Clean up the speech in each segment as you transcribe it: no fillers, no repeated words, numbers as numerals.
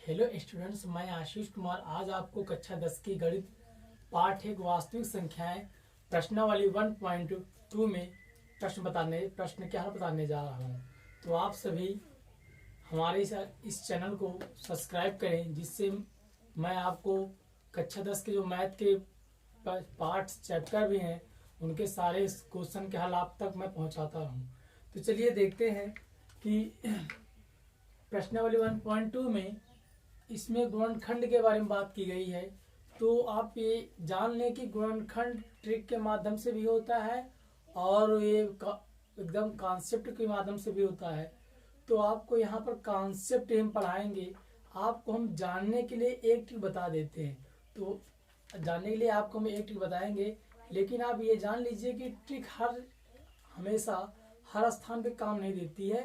Hello students, मैं आशीष कुमार आज आपको कक्षा 10 की गणित पाठ एक वास्तविक संख्याएं प्रश्नावली 1.2 में प्रश्न के हल बताने जा रहा हूं। तो आप सभी हमारे इस चैनल को सब्सक्राइब करें, जिससे मैं आपको कक्षा 10 के जो मैथ के पार्ट चैप्टर भी हैं उनके सारे क्वेश्चन के हल आप तक मैं पहुंचाता रहूं। तो चलिए देखते हैं कि प्रश्नावली 1.2 में इसमें गुणनखंड के बारे में बात की गई है। तो आप ये जान लें कि गुणनखंड ट्रिक के माध्यम से भी होता है और ये एकदम कॉन्सेप्ट के माध्यम से भी होता है। तो आपको यहाँ पर कॉन्सेप्ट हम पढ़ाएंगे, आपको हम जानने के लिए एक ट्रिक बता देते हैं। तो जानने के लिए आपको हम एक ट्रिक बताएंगे, लेकिन आप ये जान लीजिए कि ट्रिक हमेशा हर स्थान पे काम नहीं देती है।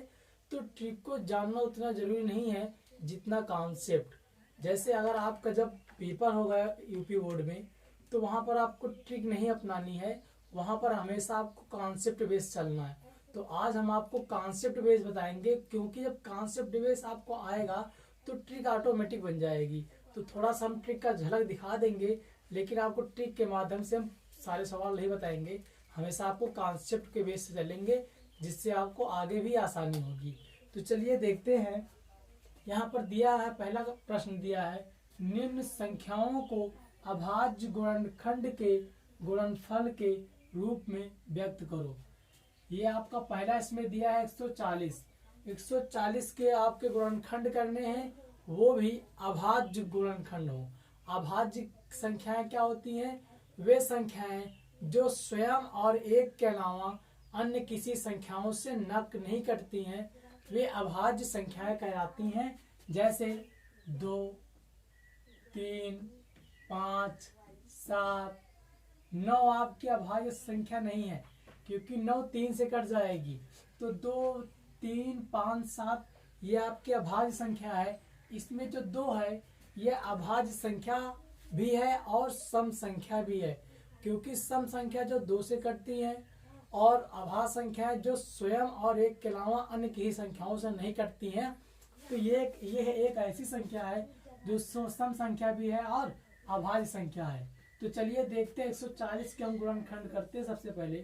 तो ट्रिक को जानना उतना जरूरी नहीं है जितना कॉन्सेप्ट। जैसे अगर आपका जब पेपर होगा यूपी बोर्ड में, तो वहाँ पर आपको ट्रिक नहीं अपनानी है, वहाँ पर हमेशा आपको कॉन्सेप्ट बेस चलना है। तो आज हम आपको कॉन्सेप्ट बेस बताएंगे, क्योंकि जब कॉन्सेप्ट बेस आपको आएगा तो ट्रिक ऑटोमेटिक बन जाएगी। तो थोड़ा सा हम ट्रिक का झलक दिखा देंगे, लेकिन आपको ट्रिक के माध्यम से हम सारे सवाल नहीं बताएंगे, हमेशा आपको कॉन्सेप्ट के बेस से चलेंगे, जिससे आपको आगे भी आसानी होगी। तो चलिए देखते हैं। यहाँ पर दिया है, पहला प्रश्न दिया है, निम्न संख्याओं को अभाज्य गुणनखंड के गुणनफल के रूप में व्यक्त करो। ये आपका पहला इसमें दिया है 140। 140 के आपके गुणनखंड करने हैं, वो भी अभाज्य गुणनखंड हो। अभाज्य संख्याएं क्या होती हैं? वे संख्याएं जो स्वयं और एक के अलावा अन्य किसी संख्याओं से नक नहीं कटती हैं, वे अभाज्य संख्याएं कहलाती हैं। जैसे 2, 3, 5, 7, 9 आपकी अभाज्य संख्या नहीं है, क्योंकि 9 3 से कट जाएगी। तो 2, 3, 5, 7 ये आपकी अभाज्य संख्या है। इसमें जो 2 है ये अभाज्य संख्या भी है और सम संख्या भी है, क्योंकि सम संख्या जो 2 से कटती है और अभाज्य संख्या जो स्वयं और एक के अलावा अन्य किसी संख्याओं से नहीं कटती हैं। तो ये एक ऐसी संख्या है जो सम संख्या भी है और अभाज्य संख्या है। तो चलिए देखते हैं 140 के हम गुणनखंड करते हैं सबसे पहले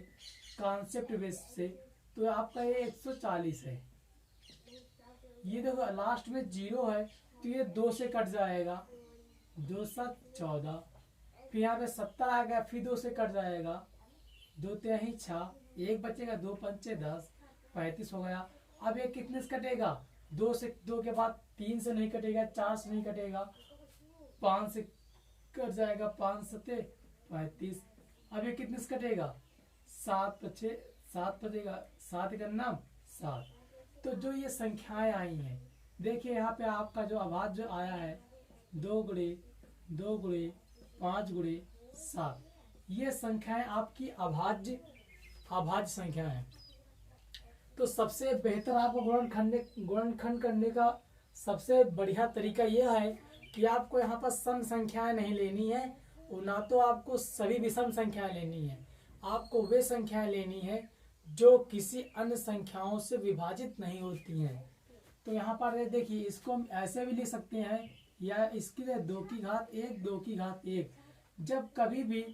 कॉन्सेप्ट बेस से। तो आपका ये 140 है, ये देखो लास्ट में 0 है, तो ये 2 से कट जाएगा, 2 7 14, फिर यहाँ पे 70 आ गया, फिर 2 से कट जाएगा, 2 3 6, 1 बचेगा, 2 5 10, 35 हो गया। अब ये कितने से कटेगा? 2 के बाद 3 से नहीं कटेगा, 4 से नहीं कटेगा, 5 से कट जाएगा, 5 7 35। अब ये कितने से कटेगा? 7 बचेगा, 7 करना 7। तो जो ये संख्याएं आई हैं, देखिए यहाँ पे आपका जो अभाज्य जो आया है 2 गुणे 2 गुणे 5 गुणे 7, ये संख्याएं आपकी अभाज्य संख्या है। तो सबसे बेहतर आपको गुणनखंड करने का सबसे बढ़िया तरीका यह है कि आपको यहाँ पर सम संख्याएं नहीं लेनी है, और ना तो आपको सभी विषम संख्याएं लेनी है। आपको वे संख्याएं लेनी है जो किसी अन्य संख्याओं से विभाजित नहीं होती हैं। तो यहाँ पर देखिए, इसको हम ऐसे भी लिख सकते हैं, या इसके लिए 2 की घात 1 2 की घात 1। जब कभी भी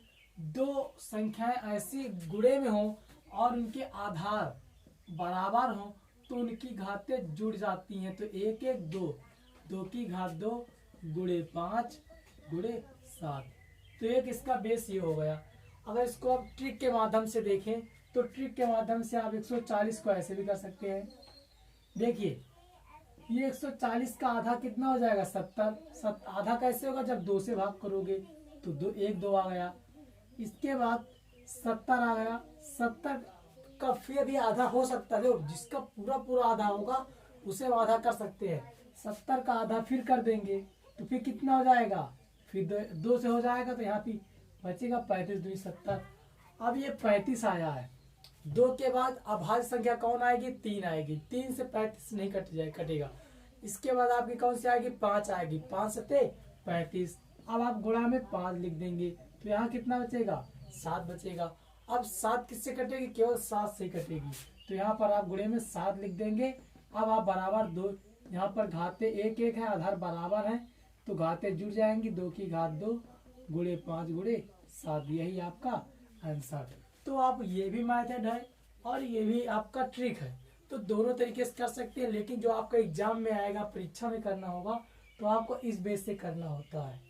2 संख्याएं ऐसी गुणे में हो और उनके आधार बराबर हो, तो उनकी घातें जुड़ जाती हैं। तो 1 1 2, 2 की घात 2 गुणे 5 गुणे 7। तो एक इसका बेस ये हो गया। अगर इसको आप ट्रिक के माध्यम से देखें, तो ट्रिक के माध्यम से आप 140 को ऐसे भी कर सकते हैं। देखिए, ये 140 का आधा कितना हो जाएगा? 70। आधा कैसे होगा? जब 2 से भाग करोगे तो 2 आ गया, इसके बाद 70 आ गया। 70 का फिर भी आधा हो सकता है, जिसका पूरा आधा होगा उसे हम आधा कर सकते हैं। 70 का आधा फिर कर देंगे तो फिर कितना हो जाएगा? फिर 2 से हो जाएगा, तो यहाँ पे बचेगा 35 2 70। अब ये 35 आया है, 2 के बाद अभाज्य संख्या कौन आएगी? 3 आएगी, 3 से 35 नहीं कटेगा। इसके बाद आपकी कौन सी आएगी? 5 आएगी, 5 7 35। अब आप गुणा में 5 लिख देंगे, तो यहाँ कितना बचेगा? 7 बचेगा। अब 7 किससे कटेगी? केवल 7 से कटेगी, तो यहाँ पर आप गुणे में 7 लिख देंगे। अब आप बराबर 2 यहाँ पर घाते एक एक है, आधार बराबर है, तो घाते जुड़ जाएंगी। 2 की घात 2 गुणे 5 गुणे 7, यही आपका आंसर। तो आप ये भी मेथड है और ये भी आपका ट्रिक है, तो दोनों तरीके से कर सकते हैं। लेकिन जो आपका एग्जाम में आएगा, परीक्षा में करना होगा, तो आपको इस बेस से करना होता है।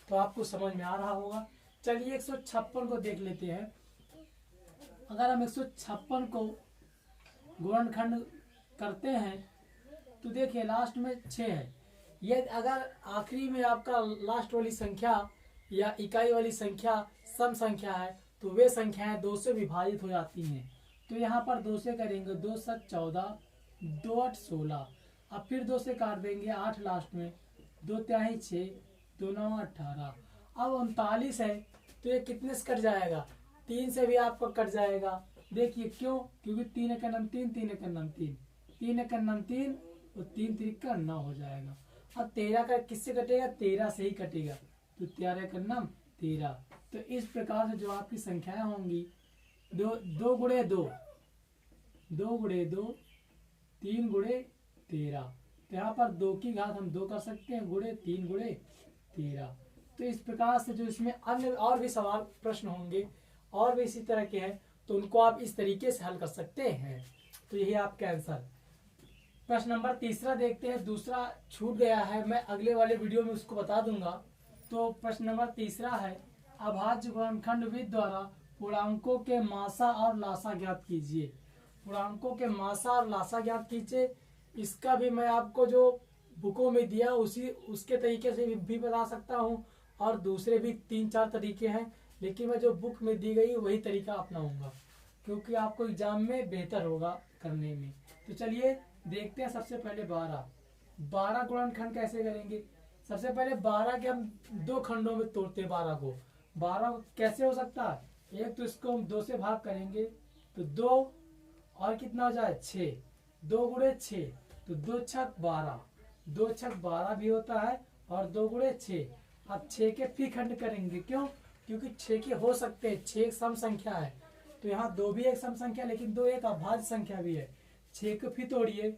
तो आपको समझ में आ रहा होगा। चलिए 156 को देख लेते हैं। अगर हम 156 को गुणनखंड करते हैं तो देखिए लास्ट में 6 है। ये अगर आखिरी में आपका लास्ट वाली संख्या या इकाई वाली संख्या सम संख्या है तो वे संख्याएं 2 से विभाजित हो जाती हैं। तो यहाँ पर 2 से करेंगे, 2 7 14, 2 8 16, अब फिर 2 से काट देंगे 8 लास्ट में, 2 तिहाई 6, 2 9 18। अब 39 है तो ये कितने से कट जाएगा? 3 से भी आपको कट जाएगा। देखिए क्यों? क्योंकि 3 एक नम 3, 3 एक नम 3, 3 एक नम 3 और 3 3 9 हो जाएगा। अब 13 का किससे कटेगा? 13 से ही कटेगा, तो 13 एक नम 13। तो इस प्रकार से जो आपकी संख्याएं होंगी, 2 गुणे 2, 2 गुणे 2, 3 गुणे 13। तो यहाँ पर 2 की घात हम 2 कर सकते हैं, गुणे 3 गुणे 13। तो इस प्रकार से जो इसमें अन्य और भी सवाल प्रश्न होंगे और भी इसी तरह के हैं, तो उनको आप इस तरीके से हल कर सकते हैं। तो यही आपका आंसर। प्रश्न नंबर 3 देखते हैं। दूसरा छूट गया है, मैं अगले वाले वीडियो में उसको बता दूंगा। तो प्रश्न नंबर 3 है, अभाज्य गुणनखंड विधि द्वारा पूर्णांकों के मासा और लासा ज्ञात कीजिए। पूर्णांकों के मासा और लासा ज्ञात कीजिए। इसका भी मैं आपको जो बुकों में दिया उसके तरीके से भी बता सकता हूँ, और दूसरे भी 3-4 तरीके हैं, लेकिन मैं जो बुक में दी गई वही तरीका अपनाऊंगा, क्योंकि आपको एग्जाम में बेहतर होगा करने में। तो चलिए देखते हैं। सबसे पहले 12 गुणनखंड कैसे करेंगे। सबसे पहले 12 के हम 2 खंडों में तोड़ते हैं। 12 को कैसे हो सकता है? एक तो इसको हम 2 से भाग करेंगे तो 2 और कितना हो जाए 6, 2 गुणे 6, तो 2 छक 12, 2 छक 12 भी होता है, और 2 गुणे 6। अब 6 के फिर खंड करेंगे, क्यों? क्योंकि 6 के हो सकते हैं, 6 एक सम संख्या है, तो यहाँ 2 भी एक सम संख्या, लेकिन 2 एक अभाज्य संख्या भी है। 6 को फिर तोड़िए,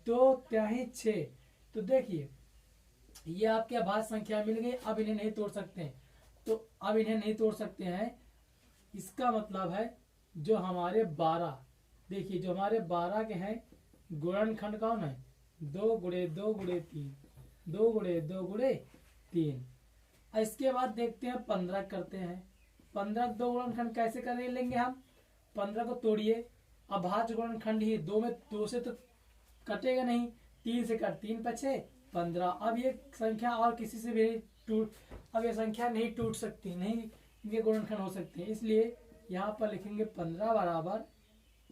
2 तिहाई 6, तो देखिए ये आपके अभाज्य संख्या मिल गई। अब इन्हें नहीं तोड़ सकते हैं, तो अब इन्हें नहीं तोड़ सकते हैं। इसका मतलब है जो हमारे 12, देखिए जो हमारे 12 के हैं गुणनखंड कौन है? 2 गुणे 2 गुणे 3, 2 गुणे 2 गुणे 3। इसके बाद देखते हैं 15 करते हैं। 15 2 गुणनखंड कैसे कर लेंगे हम? 15 को तोड़िए, अभाज्य गुणनखंड ही, 2 से तो कटेगा नहीं, 3 से कट, 3 पछे 15। अब ये संख्या और किसी से भी टूट, अब ये संख्या नहीं टूट सकती, नहीं इनके गुणनखंड हो सकते हैं, इसलिए यहाँ पर लिखेंगे 15 बराबर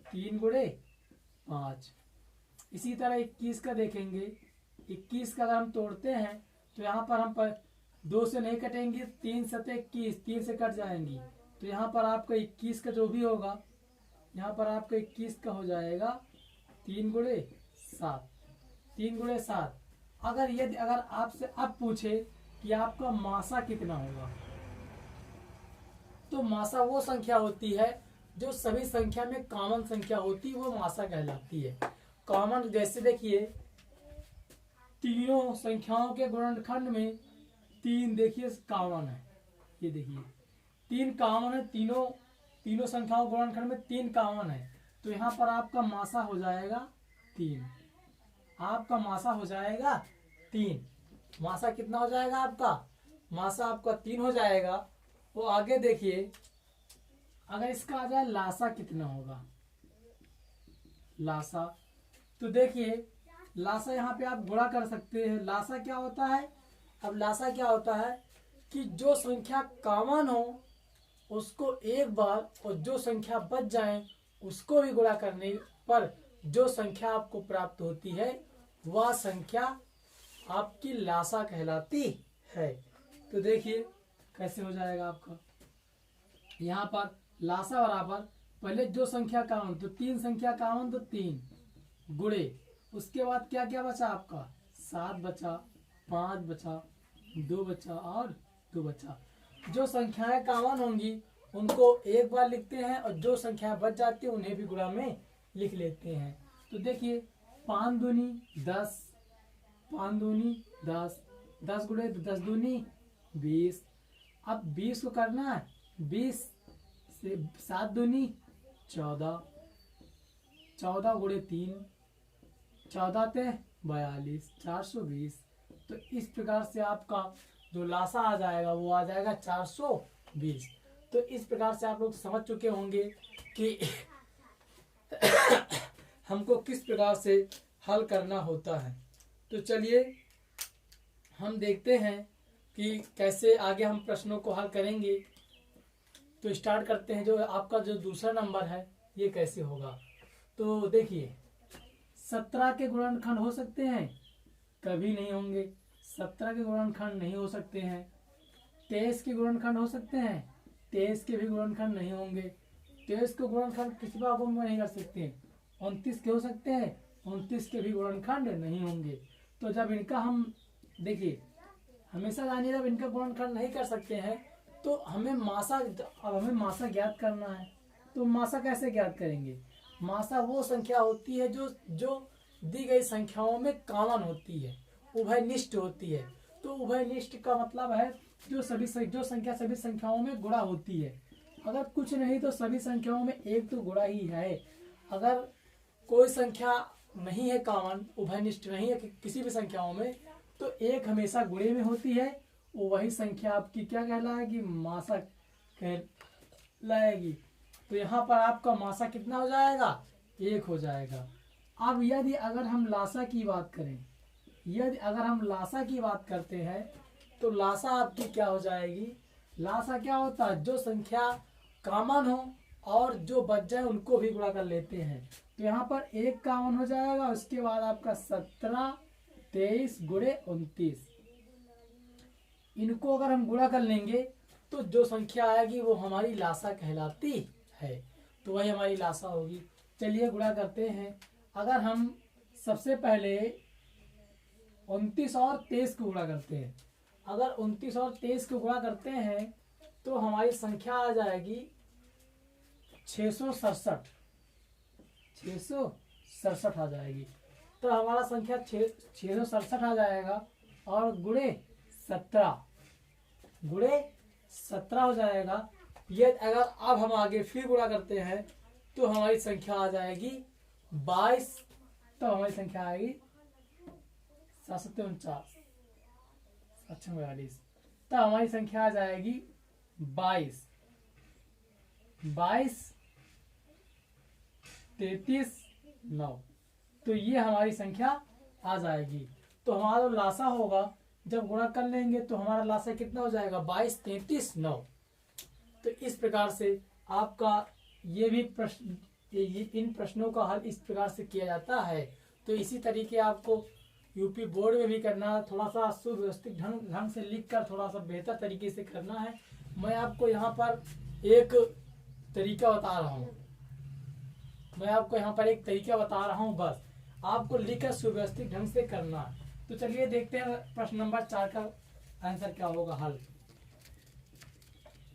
3 गुणे 5। इसी तरह 21 का देखेंगे। 21 का अगर हम तोड़ते हैं तो यहाँ पर हम 2 से नहीं कटेंगे, 3 7 21, 3 से कट जाएंगी, तो यहाँ पर आपका 21 का जो भी होगा, यहाँ पर आपका 21 का हो जाएगा 3 गुणे 7, 3 गुणे 7। अगर आपसे अब पूछे कि आपका मासा कितना होगा, तो मासा वो संख्या होती है जो सभी संख्या में कॉमन संख्या होती है, वो मासा कहलाती है। कॉमन जैसे देखिए तीनों संख्याओं के गुणनखंड में 3 देखिए कॉमन है, ये देखिए 3 कॉमन है, तीनों संख्याओं गुणनखंड में 3 कॉमन है, तो यहाँ पर आपका मासा हो जाएगा 3। आपका मासा हो जाएगा 3। मासा कितना हो जाएगा आपका? मासा आपका 3 हो जाएगा। वो आगे देखिए, अगर इसका आ जाए लासा कितना होगा, लासा, तो देखिए लासा यहाँ पे आप गुणा कर सकते हैं। लासा क्या होता है? अब लासा क्या होता है कि जो संख्या कॉमन हो उसको एक बार, और जो संख्या बच जाए उसको भी गुणा करने पर जो संख्या आपको प्राप्त होती है वह संख्या आपकी लासा कहलाती है। तो देखिए कैसे हो जाएगा आपका। यहाँ पर लासा बराबर पहले जो संख्या कॉमन, तो 3 संख्या कॉमन, तो 3 गुणे, उसके बाद क्या क्या बचा आपका? 7 बचा, 5 बचा, 2 बचा और 2 बचा। जो संख्याएं कॉमन होंगी उनको एक बार लिखते हैं, और जो संख्याएं बच जाती है उन्हें भी गुणा में लिख लेते हैं। तो देखिए 5 दूनी 10, 5 दूनी 10, 10 गुणे 10 दूनी 20। अब 20 को करना है 20 से 7 दूनी 14, 14 गुणे 3 14 ते 42, 420। तो इस प्रकार से आपका जो लासा आ जाएगा वो आ जाएगा 420। तो इस प्रकार से आप लोग समझ चुके होंगे कि हमको किस प्रकार से हल करना होता है। तो चलिए हम देखते हैं कि कैसे आगे हम प्रश्नों को हल करेंगे। तो स्टार्ट करते हैं। जो आपका जो दूसरा नंबर है ये कैसे होगा। तो देखिए 17 के गुणनखंड हो सकते हैं, कभी नहीं होंगे। 17 के गुणनखंड नहीं हो सकते हैं। 23 के गुणनखंड हो सकते हैं, 23 के भी गुणनखंड नहीं होंगे। 23 के गुणनखंड किसी भागों में नहीं कर सकते। 29 के हो सकते हैं, 29 के भी गुणनखंड नहीं होंगे। तो जब इनका हम देखिए हमेशा जानिए जब इनका गुणनखंड नहीं कर सकते हैं तो हमें मासा ज्ञात करना है। तो मासा कैसे ज्ञात करेंगे। मासा वो संख्या होती है जो दी गई संख्याओं में कॉमन होती है, उभयनिष्ठ होती है। तो उभयनिष्ठ का मतलब है जो संख्या सभी संख्याओं में गुणा होती है। अगर कुछ नहीं तो सभी संख्याओं में एक तो गुणा ही है। अगर कोई संख्या नहीं है कॉमन, उभयनिष्ठ नहीं है किसी भी संख्याओं में, तो एक हमेशा गुणे में होती है। वो वही संख्या आपकी क्या कहलाएगी, मासा कहलाएगी। तो यहाँ पर आपका मासा कितना हो जाएगा, 1 हो जाएगा। अब यदि अगर हम लासा की बात करें, यदि अगर हम लासा की बात करते हैं तो लासा आपकी क्या हो जाएगी। लासा क्या होता है, जो संख्या कॉमन हो और जो बच जाए उनको भी गुणा कर लेते हैं। तो यहाँ पर 1 कॉमन हो जाएगा, उसके बाद आपका 17, 23 गुणे 29। इनको अगर हम गुणा कर लेंगे तो जो संख्या आएगी वो हमारी लासा कहलाती है। तो वही हमारी लासा होगी। चलिए गुणा करते हैं। अगर हम सबसे पहले 29 और 23 को गुणा करते हैं, अगर 29 और 23 को गुणा करते हैं तो हमारी संख्या आ जाएगी 667, 667 आ जाएगी। तो हमारा संख्या 667 आ जाएगा और गुणे 17 हो जाएगा। ये अगर अब हम आगे फिर गुणा करते हैं तो हमारी संख्या आ जाएगी 22। तो हमारी संख्या आएगी 749, 42। तो हमारी संख्या आ जाएगी 22, 33, 9। तो ये हमारी संख्या आ जाएगी। तो हमारा जो लासा होगा जब गुणा कर लेंगे तो हमारा लासा कितना हो जाएगा, 22, 33, 9। तो इस प्रकार से आपका ये भी प्रश्न, इन प्रश्नों का हल इस प्रकार से किया जाता है। तो इसी तरीके आपको यूपी बोर्ड में भी करना है। थोड़ा सा सुव्यवस्थित ढंग से लिखकर थोड़ा सा बेहतर तरीके से करना है। मैं आपको यहाँ पर एक तरीका बता रहा हूँ, बस आपको लिखकर सुव्यवस्थित ढंग से करना है। तो चलिए देखते हैं प्रश्न नंबर 4 का आंसर क्या होगा, हल।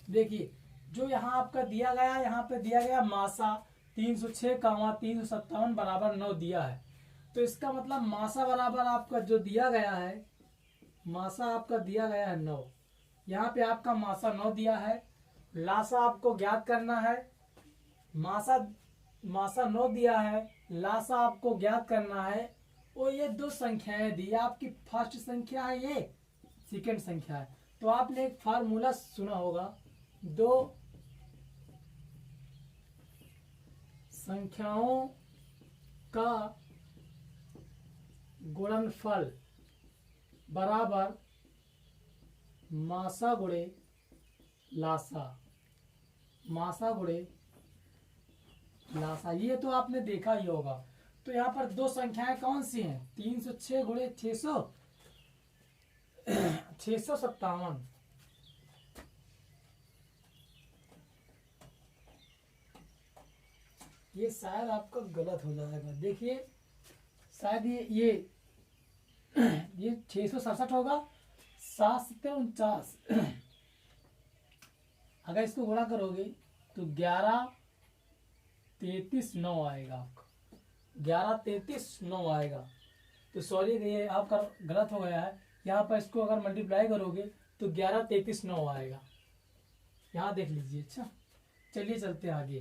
देखिए जो यहाँ आपका दिया गया, यहाँ पे दिया गया मासा 306, 357 बराबर 9 दिया है। तो इसका मतलब मासा बराबर आपका जो दिया गया है, मासा आपका दिया गया है 9। यहाँ पे आपका मासा 9 दिया है। लासा आपको ज्ञात करना है। मासा 9 दिया है, लासा आपको ज्ञात करना है। और ये दो संख्याएं दी, आपकी फर्स्ट संख्या है, ये सेकंड संख्या है। तो आपने एक फार्मूला सुना होगा, दो संख्याओं का गुणनफल बराबर मासा गुणे लासा, मासा गुणे लासा। ये तो आपने देखा ही होगा। तो यहाँ पर दो संख्याएं कौन सी हैं, 306 गुणे 657। ये शायद आपका गलत हो जाएगा। देखिए शायद ये 667 होगा, 749। अगर इसको गुणा करोगे तो 11, 33, 9 आएगा आपका, 11, 33, 9 आएगा। तो सॉरी ये आपका गलत हो गया है। यहाँ पर इसको अगर मल्टीप्लाई करोगे तो 11 33 9 आएगा। यहाँ देख लीजिए। अच्छा चलिए चलते आगे।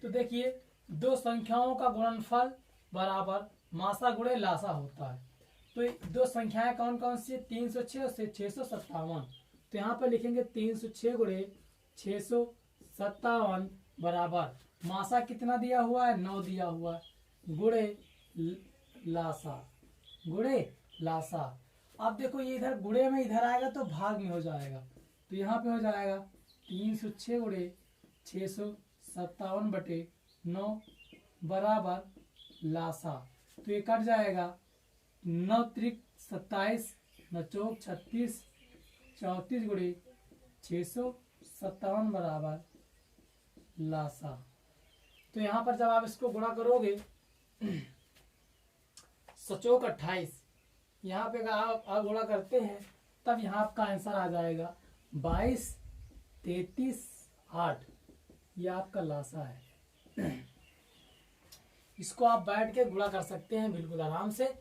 तो देखिए दो संख्याओं का गुणनफल बराबर मासा गुणे लासा होता है। तो ये दो संख्याएं कौन कौन सी है? 306 और 657। तो यहाँ पर लिखेंगे 306 गुणे 657 बराबर मासा कितना दिया हुआ है? 9 दिया हुआ है गुणे लासा, गुणे लासा। अब देखो ये इधर गुणे में इधर आएगा तो भाग में हो जाएगा। तो यहाँ पे हो जाएगा 306 गुणे 657 बटे 9 बराबर लासा। तो ये कट जाएगा 9 त्रिक 27, 9 चौक 36, 34 गुणे 657 बराबर लासा। तो यहाँ पर जब आप इसको गुणा करोगे सचोक 28, यहाँ पे आप गुणा करते हैं तब यहाँ आपका आंसर आ जाएगा 22 33 8। ये आपका लासा है। इसको आप बैठ के गुणा कर सकते हैं बिल्कुल आराम से।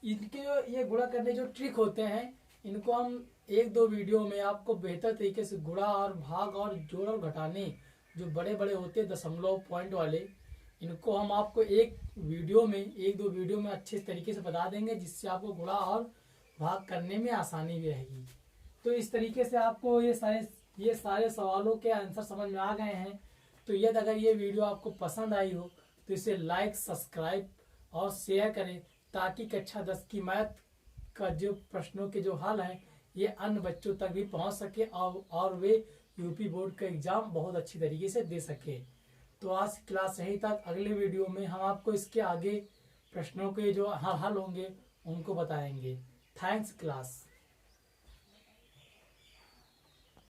इनके जो ये गुणा करने जो ट्रिक होते हैं इनको हम एक दो वीडियो में आपको बेहतर तरीके से गुणा और भाग और जोड़ और घटाने जो बड़े बड़े होते हैं दशमलव पॉइंट वाले, इनको हम आपको एक दो वीडियो में अच्छे तरीके से बता देंगे, जिससे आपको गुणा और भाग करने में आसानी भी रहेगी। तो इस तरीके से आपको ये सारे सवालों के आंसर समझ में आ गए हैं। तो यदि अगर ये वीडियो आपको पसंद आई हो तो इसे लाइक, सब्सक्राइब और शेयर करें, ताकि कक्षा 10 की मैथ का जो प्रश्नों के जो हल हैं ये अन्य बच्चों तक भी पहुंच सके और वे यूपी बोर्ड का एग्जाम बहुत अच्छी तरीके से दे सके। तो आज की क्लास यहीं तक। अगले वीडियो में हम आपको इसके आगे प्रश्नों के जो हल होंगे उनको बताएंगे। Thanks class.